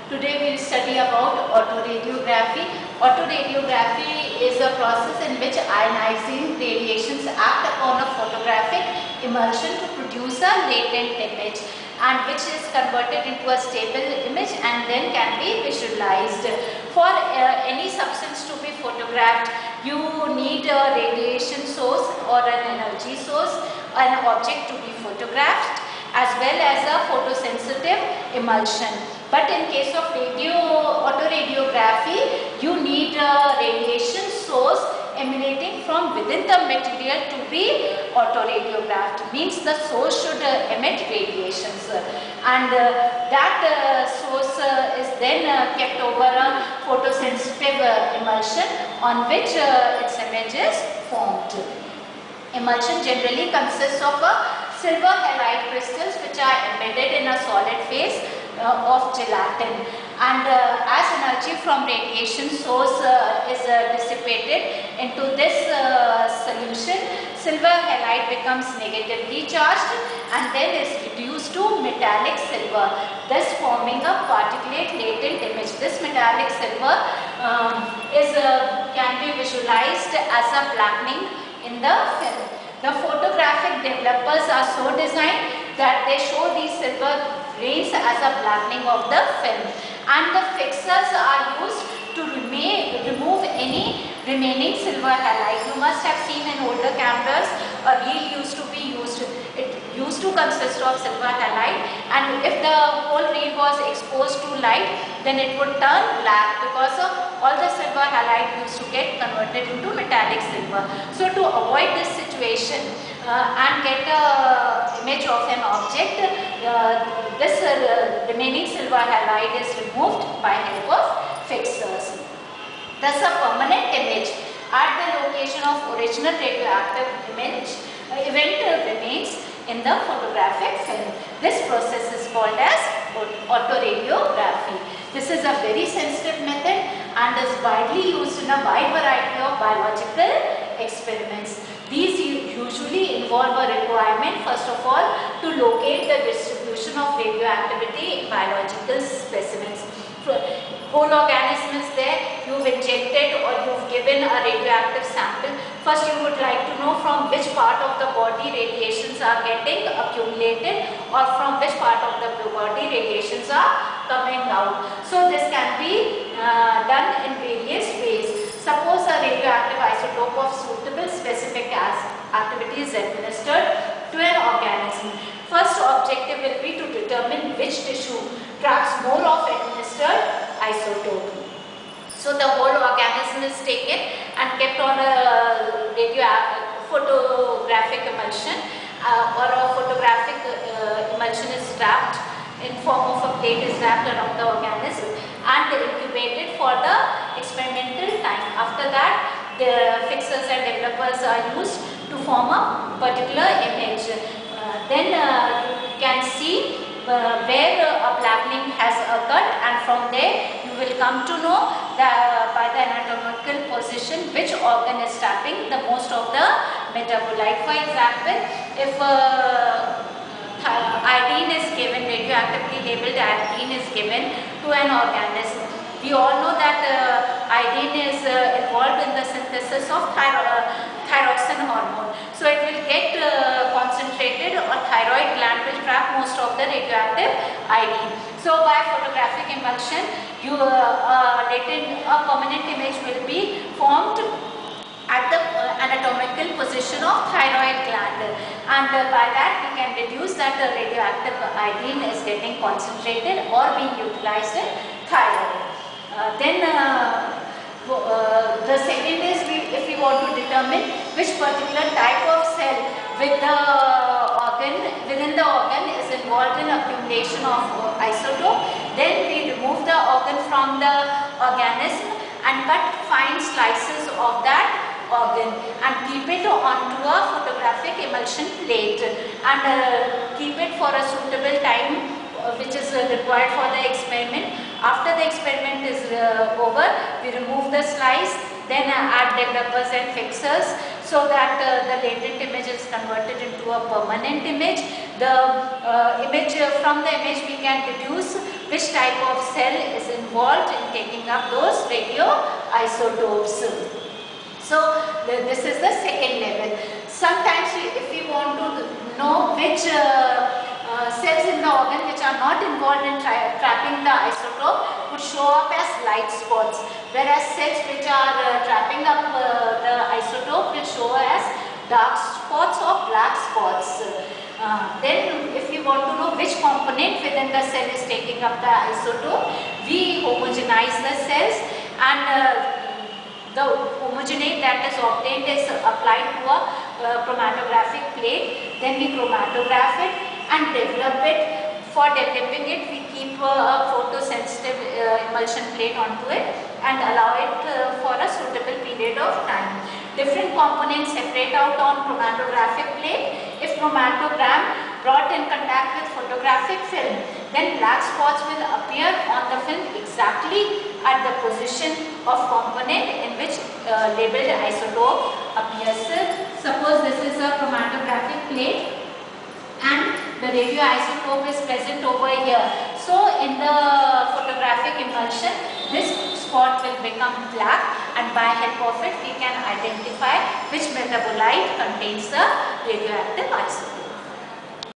Today we will study about autoradiography. Autoradiography is a process in which ionizing radiations act upon a photographic emulsion to produce a latent image, and which is converted into a stable image and then can be visualized. For any substance to be photographed, you need a radiation source or an energy source, an object to be photographed, as well as a photosensitive emulsion. But in case of autoradiography, you need a radiation source emanating from within the material to be autoradiographed. Means the source should emit radiations, and that source is then kept over a photosensitive emulsion on which its image is formed. Emulsion generally consists of silver halide crystals which are embedded in a solid phase of gelatin, and as energy from radiation source is dissipated into this solution, silver halide becomes negatively charged and then is reduced to metallic silver, thus forming a particulate latent image. This metallic silver can be visualized as a blackening in the film. The photographic developers are so designed that they show these silver grains as a blackening of the film, and the fixers are used to remove any remaining silver halide. You must have seen in older cameras a reel used to be used. It used to consist of silver halide, and if the whole reel was exposed to light, then it would turn black because all the silver halide used to get converted into metallic silver. So to avoid this situation and get an image of an object, this remaining silver halide is removed by help of fixers. Thus a permanent image at the location of original radioactive event remains in the photographic film. This process is called as autoradiography. This is a very sensitive method and is widely used in a wide variety of biological experiments. These usually involve a requirement, first of all, to locate the distribution of radioactivity in biological specimens. Whole organism is there, you've injected or you've given a radioactive sample. First you would like to know from which part of the body radiations are getting accumulated or from which part of the body radiations are coming out. So this can be done in various ways. Suppose a radioactive isotope of suitable specific activity is administered to an organism. First objective will be to determine which tissue tracks more of administered isotope. So the whole organism is taken and kept on a photographic emulsion, or a photographic emulsion is wrapped in form of a plate is wrapped around the organism and incubated for the experimental time. After that, the fixers and developers are used to form a particular image. Then you can see where a blackening has occurred, and from there you will come to know that by the anatomical position which organ is trapping the most of the metabolite. For example, if iodine is given, radioactively labeled iodine is given to an organism, we all know that iodine is involved in the synthesis of thyroxine hormone. So it will get concentrated, or thyroid gland will trap most of the radioactive iodine. So by photographic emulsion, a permanent image will be formed at the anatomical position of thyroid gland, and by that we can deduce that the radioactive iodine is getting concentrated or being utilized in thyroid. The second is if we want to determine which particular type of cell within the organ is involved in accumulation of isotope, then we remove the organ from the organism and cut fine slices of that organ and keep it onto a photographic emulsion plate and keep it for a suitable time which is required for the experiment. After the experiment is over, we remove the slice, then add developers and fixers so that the latent image is converted into a permanent image. From the image we can deduce which type of cell is involved in taking up those radioisotopes. So this is the second level. Sometimes if we want to know which cells in the organ which are not involved in trapping the isotope would show up as light spots, whereas cells which are trapping up the isotope will show as dark spots or black spots. Then if we want to know which component within the cell is taking up the isotope, we homogenize the cells, and the homogenate that is obtained is applied to a chromatographic plate. Then we chromatograph it and develop it. For developing it, we keep a photosensitive emulsion plate onto it and allow it for a suitable period of time. Different components separate out on chromatographic plate. If chromatogram brought in contact with photographic film, then black spots will appear on the film exactly at the position of component in which labeled isotope appears. Suppose this is a chromatographic plate and the radioisotope is present over here. So in the photographic emulsion, this spot will become black, and by help of it we can identify which metabolite contains the radioactive isotope.